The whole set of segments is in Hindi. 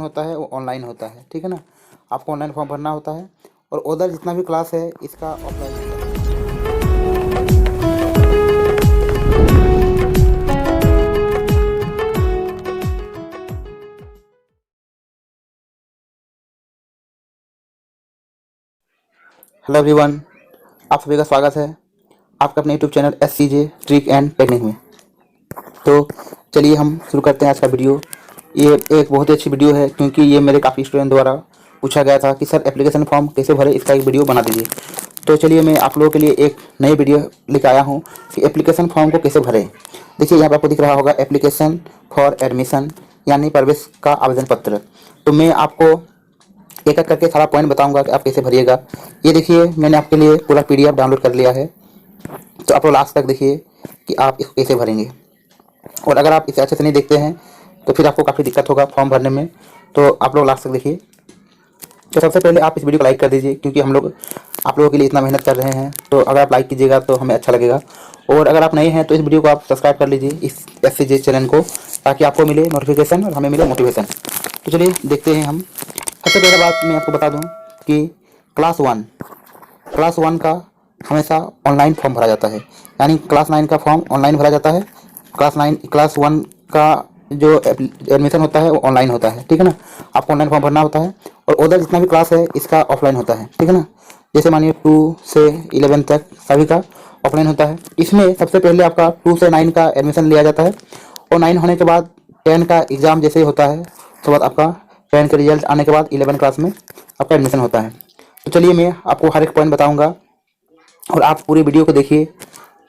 होता है वो ऑनलाइन होता है, ठीक है ना। आपको ऑनलाइन फॉर्म भरना होता है और उधर जितना भी क्लास है इसका ऑफलाइन होता है। हेलो एवरीवन, आप सभी का स्वागत है आपका अपने YouTube channel SCJ trick and technique में। तो चलिए हम शुरू करते हैं आज का वीडियो। ये एक बहुत ही अच्छी वीडियो है क्योंकि ये मेरे काफ़ी स्टूडेंट द्वारा पूछा गया था कि सर एप्लीकेशन फॉर्म कैसे भरे, इसका एक वीडियो बना दीजिए। तो चलिए मैं आप लोगों के लिए एक नई वीडियो लेकर आया हूँ कि एप्लीकेशन फॉर्म को कैसे भरें। देखिए यहाँ पर आपको दिख रहा होगा एप्लीकेशन फॉर एडमिशन यानी प्रवेश का आवेदन पत्र। तो मैं आपको एक एक करके सारा पॉइंट बताऊंगा कि आप कैसे भरिएगा। ये देखिए मैंने आपके लिए पूरा PDF डाउनलोड कर लिया है, तो आप लोग लास्ट तक देखिए कि आप इसको कैसे भरेंगे। और अगर आप इसे अच्छे से नहीं देखते हैं तो फिर आपको काफ़ी दिक्कत होगा फॉर्म भरने में, तो आप लोग लास्ट तक देखिए। तो सबसे पहले आप इस वीडियो को लाइक कर दीजिए क्योंकि हम लोग आप लोगों के लिए इतना मेहनत कर रहे हैं, तो अगर आप लाइक कीजिएगा तो हमें अच्छा लगेगा। और अगर आप नए हैं तो इस वीडियो को आप सब्सक्राइब कर लीजिए इस SCJ चैनल को, ताकि आपको मिले नोटिफिकेशन और हमें मिले मोटिवेशन। तो चलिए देखते हैं हम। सबसे पहले बात मैं आपको बता दूं कि क्लास वन का हमेशा ऑनलाइन फॉर्म भरा जाता है, यानी क्लास 9 का फॉर्म ऑनलाइन भरा जाता है। क्लास 1 का जो एडमिशन होता है वो ऑनलाइन होता है, ठीक है ना। आपको ऑनलाइन फॉर्म भरना होता है और उधर जितना भी क्लास है इसका ऑफलाइन होता है, ठीक है ना। जैसे मानिए 2 से 11 तक सभी का ऑफलाइन होता है। इसमें सबसे पहले आपका 2 से 9 का एडमिशन लिया जाता है और 9 होने के बाद 10 का एग्ज़ाम जैसे ही होता है उसके बाद आपका 10 का रिजल्ट आने के बाद 11 क्लास में आपका एडमिशन होता है। तो चलिए मैं आपको हर एक पॉइंट बताऊँगा और आप पूरी वीडियो को देखिए।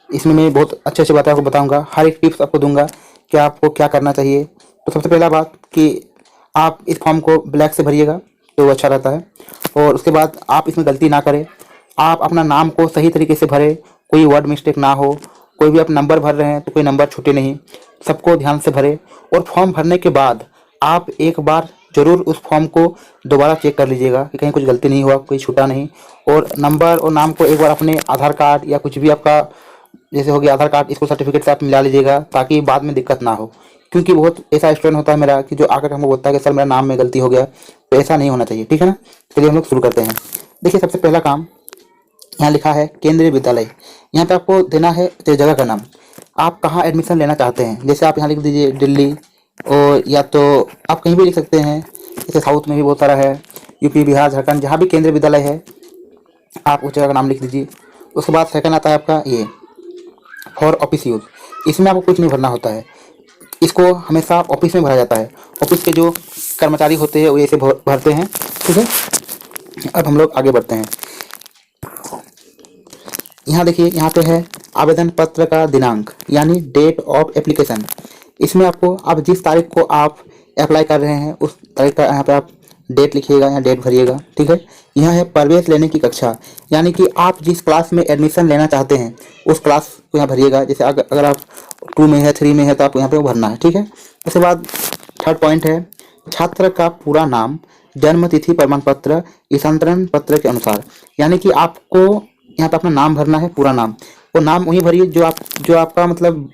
इसमें मैं बहुत अच्छे अच्छे बातें आपको बताऊंगा, हर एक टिप्स आपको दूंगा कि आपको क्या करना चाहिए। तो सबसे पहला बात कि आप इस फॉर्म को ब्लैक से भरिएगा तो वो अच्छा रहता है। और उसके बाद आप इसमें गलती ना करें, आप अपना नाम को सही तरीके से भरें, कोई वर्ड मिस्टेक ना हो। कोई भी आप नंबर भर रहे हैं तो कोई नंबर छूटे नहीं, सबको ध्यान से भरें। और फॉर्म भरने के बाद आप एक बार ज़रूर उस फॉर्म को दोबारा चेक कर लीजिएगा कि कहीं कुछ गलती नहीं हुआ, कोई छूटा नहीं। और नंबर और नाम को एक बार अपने आधार कार्ड या कुछ भी आपका जैसे हो गया आधार कार्ड, इसको सर्टिफिकेट से आप मिला लीजिएगा ताकि बाद में दिक्कत ना हो। क्योंकि बहुत ऐसा स्टूडेंट होता है मेरा कि जो आकर हमको बोलता है कि सर मेरा नाम में गलती हो गया, तो ऐसा नहीं होना चाहिए, ठीक है ना। चलिए हम लोग शुरू करते हैं। देखिए सबसे पहला काम यहाँ लिखा है केंद्रीय विद्यालय। यहाँ पे आपको देना है जगह का नाम, आप कहाँ एडमिशन लेना चाहते हैं। जैसे आप यहाँ लिख दीजिए दिल्ली, और या तो आप कहीं भी लिख सकते हैं, जैसे साउथ में भी बहुत सारा है, UP, बिहार, झारखंड, जहाँ भी केंद्रीय विद्यालय है आप उस जगह का नाम लिख दीजिए। उसके बाद सेकंड आता है आपका ये फॉर ऑफिस यूज। इसमें आपको कुछ नहीं भरना होता है, इसको हमेशा ऑफिस में भरा जाता है। ऑफिस के जो कर्मचारी होते हैं वो ऐसे भरते हैं, ठीक है। अब हम लोग आगे बढ़ते हैं। यहाँ देखिए यहाँ पे है आवेदन पत्र का दिनांक यानी डेट ऑफ एप्लीकेशन। इसमें आपको आप जिस तारीख को आप अप्लाई कर रहे हैं उस तारीख का यहाँ पे आप डेट लिखिएगा, यहाँ डेट भरिएगा, ठीक है। यहाँ है प्रवेश लेने की कक्षा, यानी कि आप जिस क्लास में एडमिशन लेना चाहते हैं उस क्लास को यहाँ भरिएगा। जैसे अगर आप 2 में है, 3 में है तो आपको यहाँ पे भरना है, ठीक है। उसके बाद थर्ड पॉइंट है छात्र का पूरा नाम, जन्म तिथि प्रमाण पत्र, स्थानांतरण पत्र के अनुसार। यानी कि आपको यहाँ पे अपना नाम भरना है, पूरा नाम। वो नाम वही भरिए जो आपका मतलब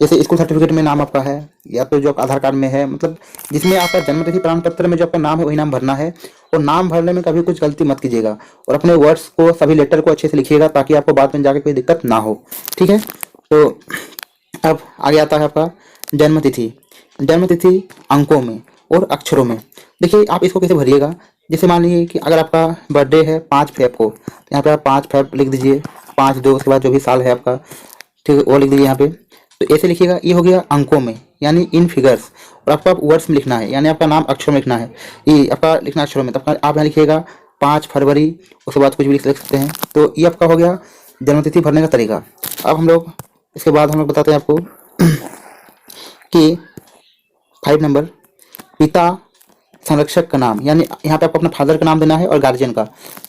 जैसे स्कूल सर्टिफिकेट में नाम आपका है या तो जो आधार कार्ड में है, मतलब जिसमें आपका जन्म तिथि प्रमाण पत्र में जो आपका नाम है वही नाम भरना है। और नाम भरने में कभी कुछ गलती मत कीजिएगा और अपने वर्ड्स को, सभी लेटर को अच्छे से लिखिएगा ताकि आपको बाद में जाके कोई दिक्कत ना हो, ठीक है। तो अब आगे आता है आपका जन्म तिथि अंकों में और अक्षरों में। देखिए आप इसको कैसे भरिएगा। जैसे मान लीजिए कि अगर आपका बर्थडे है 5 फेब को, तो यहाँ पे आप 5 फेब लिख दीजिए, 5/2 उसके बाद जो भी साल है आपका, ठीक है, वो लिख दीजिए यहाँ पे। तो ऐसे लिखिएगा, ये हो गया अंकों में यानी इन फिगर्स। और आपको आप वर्ड्स में लिखना है, यानी आपका नाम अक्षर में लिखना है, ये आपका लिखना अक्षरों में। तो आप यहाँ लिखिएगा 5 फरवरी, उसके बाद कुछ भी लिख सकते हैं। तो ये आपका हो गया जन्मतिथि भरने का तरीका। अब हम लोग इसके बाद हम लोग बताते हैं आपको कि 5 नंबर पिता संरक्षक का नाम, यानी यहाँ पे आपको अपना फादर का नाम देना है और गार्जियन का।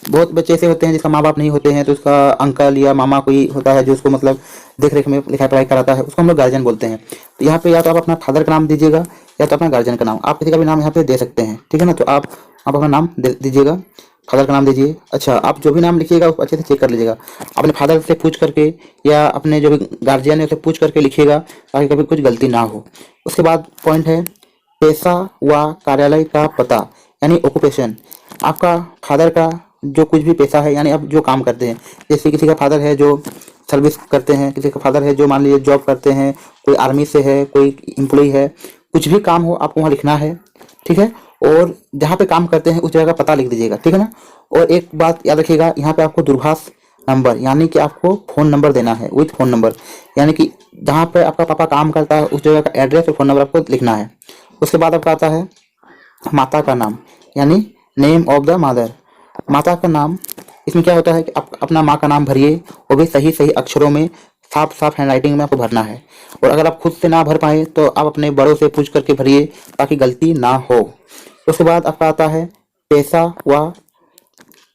बहुत बच्चे ऐसे होते हैं जिसका माँ बाप नहीं होते हैं, तो उसका अंकल या मामा कोई होता है जो उसको मतलब देख रेख में लिखाई पढ़ाई कराता है, उसको हम लोग गार्जियन बोलते हैं। तो यहाँ पे या तो आप अपना फादर का नाम दीजिएगा या तो अपना गार्जियन का नाम, आप किसी का भी नाम यहाँ पे दे सकते हैं, ठीक है ना। तो आप अपना नाम दीजिएगा, फादर का नाम दीजिए। अच्छा, आप जो भी नाम लिखिएगा उसको अच्छे से चेक कर लीजिएगा, अपने फादर से पूछ करके या अपने जो भी गार्जियन है उससे पूछ करके लिखिएगा ताकि कभी कुछ गलती ना हो। उसके बाद पॉइंट है पेशा व कार्यालय का पता यानी ऑक्यूपेशन, आपका फादर का जो कुछ भी पेशा है यानी आप जो काम करते हैं, जैसे किसी का फादर है जो सर्विस करते हैं, किसी का फादर है जो मान लीजिए जॉब करते हैं, कोई आर्मी से है, कोई एम्प्लॉय है, कुछ भी काम हो आपको वहाँ लिखना है, ठीक है। और जहाँ पे काम करते हैं उस जगह का पता लिख दीजिएगा, ठीक है ना। और एक बात याद रखिएगा, यहाँ पे आपको दूरभाष नंबर यानी कि आपको फ़ोन नंबर देना है विथ फ़ोन नंबर, यानी कि जहाँ पे आपका पापा काम करता है उस जगह का एड्रेस और फ़ोन नंबर आपको लिखना है। उसके बाद आपका आता है माता का नाम यानी नेम ऑफ द मदर। माता का नाम, इसमें क्या होता है कि आप अपना माँ का नाम भरिए, वो भी सही सही अक्षरों में, साफ साफ हैंडराइटिंग में आपको भरना है। और अगर आप खुद से ना भर पाए तो आप अपने बड़ों से पूछ करके भरिए ताकि गलती ना हो। उसके बाद आपका आता है पेशा व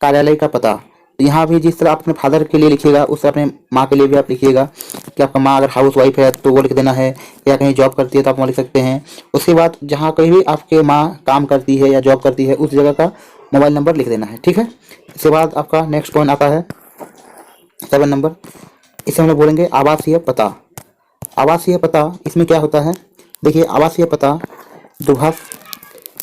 कार्यालय का पता। तो यहाँ भी जिस तरह आप अपने फादर के लिए लिखिएगा उस तरह अपने माँ के लिए भी आप लिखिएगा कि आपका माँ अगर हाउस वाइफ है तो वो लिख देना है, या कहीं जॉब करती है तो आप वहाँ लिख सकते हैं। उसके बाद जहाँ कहीं भी आपके माँ काम करती है या जॉब करती है उस जगह का मोबाइल नंबर लिख देना है, ठीक है। इसके बाद आपका नेक्स्ट पॉइंट आता है 7 नंबर। इसे हम लोग बोलेंगे आवासीय पता। आवासीय पता इसमें क्या होता है, देखिए आवासीय पता दूरभाष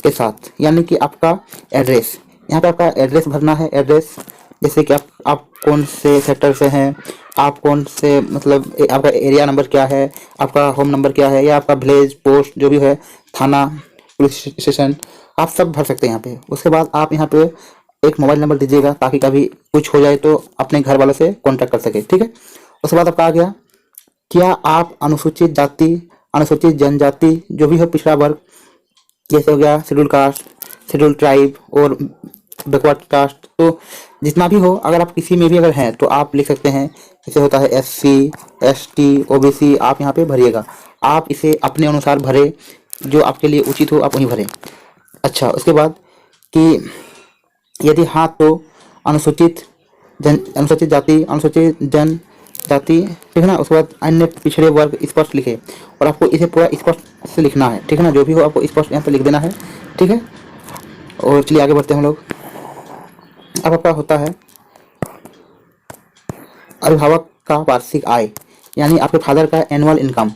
के साथ यानी कि आपका एड्रेस, यहाँ पे आपका एड्रेस भरना है। एड्रेस जैसे कि आप कौन से सेक्टर से हैं, आप कौन से मतलब आपका एरिया नंबर क्या है, आपका होम नंबर क्या है, या आपका विलेज पोस्ट जो भी है, थाना, पुलिस स्टेशन, आप सब भर सकते हैं यहाँ पे। उसके बाद आप यहाँ पे एक मोबाइल नंबर दीजिएगा ताकि कभी कुछ हो जाए तो अपने घर वालों से कॉन्टैक्ट कर सके, ठीक है। उसके बाद आपका आ गया, क्या आप अनुसूचित जाति, अनुसूचित जनजाति जो भी हो, पिछड़ा वर्ग, जैसे हो गया शेड्यूल कास्ट, शेड्यूल ट्राइब और बैकवर्ड कास्ट, तो जितना भी हो, अगर आप किसी में भी अगर हैं तो आप लिख सकते हैं। जैसे होता है SC ST OBC, आप यहाँ पे भरिएगा। आप इसे अपने अनुसार भरे, जो आपके लिए उचित हो आप वहीं भरें। अच्छा, उसके बाद कि यदि हाँ तो अनुसूचित जाति, अनुसूचित जन जाति, ठीक है ना। उसके बाद अन्य पिछड़े वर्ग स्पष्ट लिखे, और आपको इसे पूरा स्पष्ट से लिखना है, ठीक है ना। जो भी हो आपको स्पष्ट यहाँ पे लिख देना है, ठीक है। और चलिए आगे बढ़ते हैं हम लोग। अब आपका होता है अभिभावक का वार्षिक आय यानी आपके फादर का एनुअल इनकम।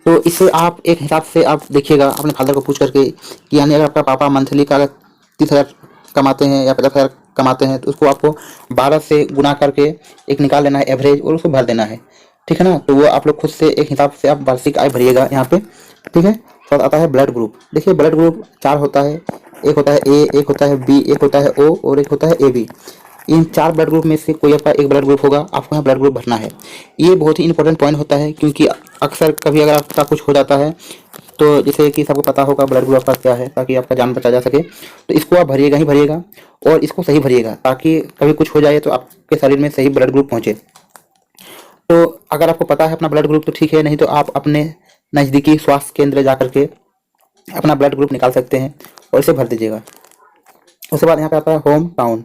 तो इसे आप एक हिसाब से आप देखिएगा अपने फादर को पूछ करके कि यानी अगर आपका पापा मंथली का 30,000 कमाते हैं या 50,000 कमाते हैं तो उसको आपको 12 से गुना करके एक निकाल लेना है एवरेज, और उसको भर देना है, ठीक है ना। तो वो आप लोग खुद से एक हिसाब से आप वार्षिक आय भरिएगा यहाँ पे, ठीक है। फिर आता है ब्लड ग्रुप। देखिए ब्लड ग्रुप 4 होता है, एक होता है A, एक होता है B, एक होता है O और एक होता है AB। इन 4 ब्लड ग्रुप में से कोई आपका एक ब्लड ग्रुप होगा, आपको यहाँ ब्लड ग्रुप भरना है। ये बहुत ही इंपॉर्टेंट पॉइंट होता है क्योंकि अक्सर कभी अगर आपका कुछ हो जाता है तो जैसे कि सबको पता होगा ब्लड ग्रुप आपका क्या है, ताकि आपका जान बचा जा सके, तो इसको आप भरिएगा ही भरिएगा और इसको सही भरिएगा ताकि कभी कुछ हो जाए तो आपके शरीर में सही ब्लड ग्रुप पहुँचे। तो अगर आपको पता है अपना ब्लड ग्रुप तो ठीक है, नहीं तो आप अपने नज़दीकी स्वास्थ्य केंद्र जा करके अपना ब्लड ग्रुप निकाल सकते हैं और इसे भर दीजिएगा। उसके बाद यहाँ पे आता है होम टाउन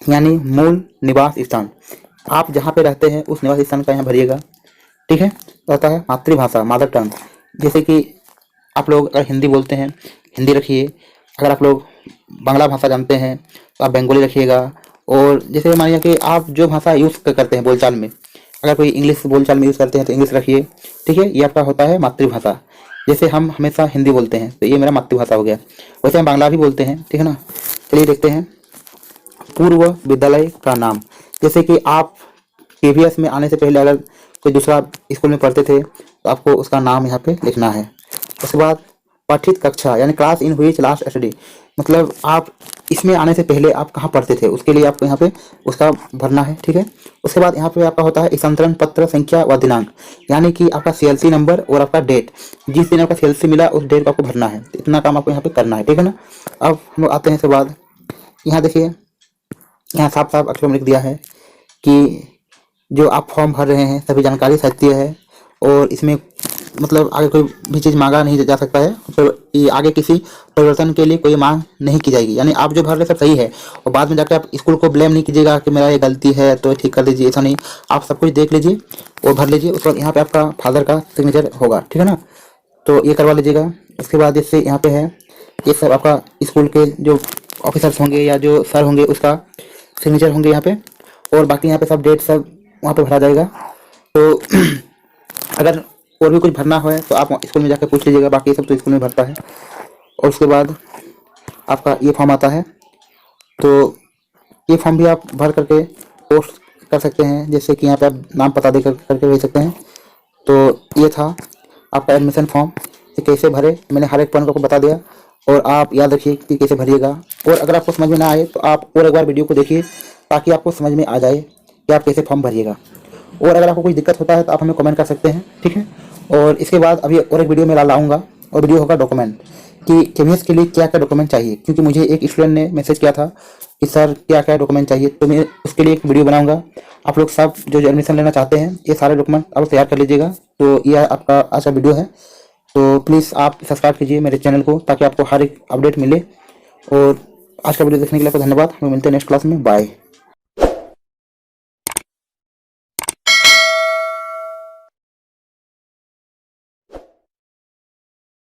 यानी मूल निवास स्थान। आप जहाँ पे रहते हैं उस निवास स्थान का यहाँ भरिएगा, ठीक है। तो आता है मातृभाषा, मदर टंग। जैसे कि आप लोग अगर हिंदी बोलते हैं हिंदी रखिए, अगर आप लोग बांग्ला भाषा जानते हैं तो आप बंगाली रखिएगा। और जैसे मानिए कि आप जो भाषा यूज़ करते हैं बोलचाल में, अगर कोई इंग्लिश बोलचाल में यूज़ करते हैं तो इंग्लिश रखिए, ठीक है। ये आपका होता है मातृभाषा। जैसे हम हमेशा हिंदी बोलते हैं तो ये मेरा मातृभाषा हो गया। वैसे हम बांग्ला भी बोलते हैं, ठीक है ना। चलिए देखते हैं पूर्व विद्यालय का नाम। जैसे कि आप KVS में आने से पहले अगर कोई दूसरा स्कूल में पढ़ते थे तो आपको उसका नाम यहाँ पे लिखना है। उसके बाद पठित कक्षा यानी क्लास इन हुई लास्ट स्टडी, मतलब आप इसमें आने से पहले आप कहाँ पढ़ते थे उसके लिए आपको यहाँ पे उसका भरना है, ठीक है। उसके बाद यहाँ पे आपका होता है स्थानांतरण पत्र संख्या व दिनांक, यानी कि आपका CLC नंबर और आपका डेट, जिस दिन आपका CLC मिला उस डेट को आपको भरना है। इतना काम आपको यहाँ पे करना है, ठीक है ना। अब हम लोग आते हैं इसके बाद, यहाँ देखिए यहाँ साफ साफ अक्षरों में लिख दिया है कि जो आप फॉर्म भर रहे हैं सभी जानकारी सत्य है और इसमें मतलब आगे कोई भी चीज़ मांगा नहीं जा सकता है, तो ये आगे किसी परिवर्तन के लिए कोई मांग नहीं की जाएगी। यानी आप जो भर रहे सब सही है और बाद में जाकर आप स्कूल को ब्लेम नहीं कीजिएगा कि मेरा ये गलती है तो ठीक कर दीजिए, ऐसा नहीं। आप सब कुछ देख लीजिए और भर लीजिए। उसके बाद यहाँ पे आपका फादर का सिग्नेचर होगा, ठीक है ना, तो ये करवा लीजिएगा। उसके बाद इससे यहाँ पे है ये सब आपका स्कूल के जो ऑफिसर्स होंगे या जो सर होंगे उसका सिग्नेचर होंगे यहाँ पे, और बाकी यहाँ पे सब डेट सब वहाँ पे भरा जाएगा। तो अगर और भी कुछ भरना है तो आप स्कूल में जाकर पूछ लीजिएगा, बाकी सब तो स्कूल में भरता है। और उसके बाद आपका ये फॉर्म आता है, तो ये फॉर्म भी आप भर करके पोस्ट कर सकते हैं, जैसे कि यहाँ पे आप नाम पता दे करके भेज सकते हैं। तो ये था आपका एडमिशन फॉर्म, ये कैसे भरे मैंने हर एक पॉइंट को आपको बता दिया, और आप याद रखिए कि कैसे भरिएगा। और अगर आपको समझ में ना आए तो आप और एक बार वीडियो को देखिए, ताकि आपको समझ में आ जाए कि आप कैसे फॉर्म भरिएगा। और अगर आपको कोई दिक्कत होता है तो आप हमें कमेंट कर सकते हैं, ठीक है। और इसके बाद अभी और एक वीडियो में लाऊंगा, और वीडियो होगा डॉक्यूमेंट, कि केवीएस के लिए क्या क्या डॉक्यूमेंट चाहिए, क्योंकि मुझे एक स्टूडेंट ने मैसेज किया था कि सर क्या क्या डॉक्यूमेंट चाहिए, तो मैं उसके लिए एक वीडियो बनाऊंगा। आप लोग सब जो एडमिशन लेना चाहते हैं ये सारे डॉक्यूमेंट आप तैयार कर लीजिएगा। तो ये आपका आज का वीडियो है, तो प्लीज़ आप सब्सक्राइब कीजिए मेरे चैनल को, ताकि आपको हर एक अपडेट मिले। और आज का वीडियो देखने के लिए आपको धन्यवाद। हम मिलते हैं नेक्स्ट क्लास में। बाय।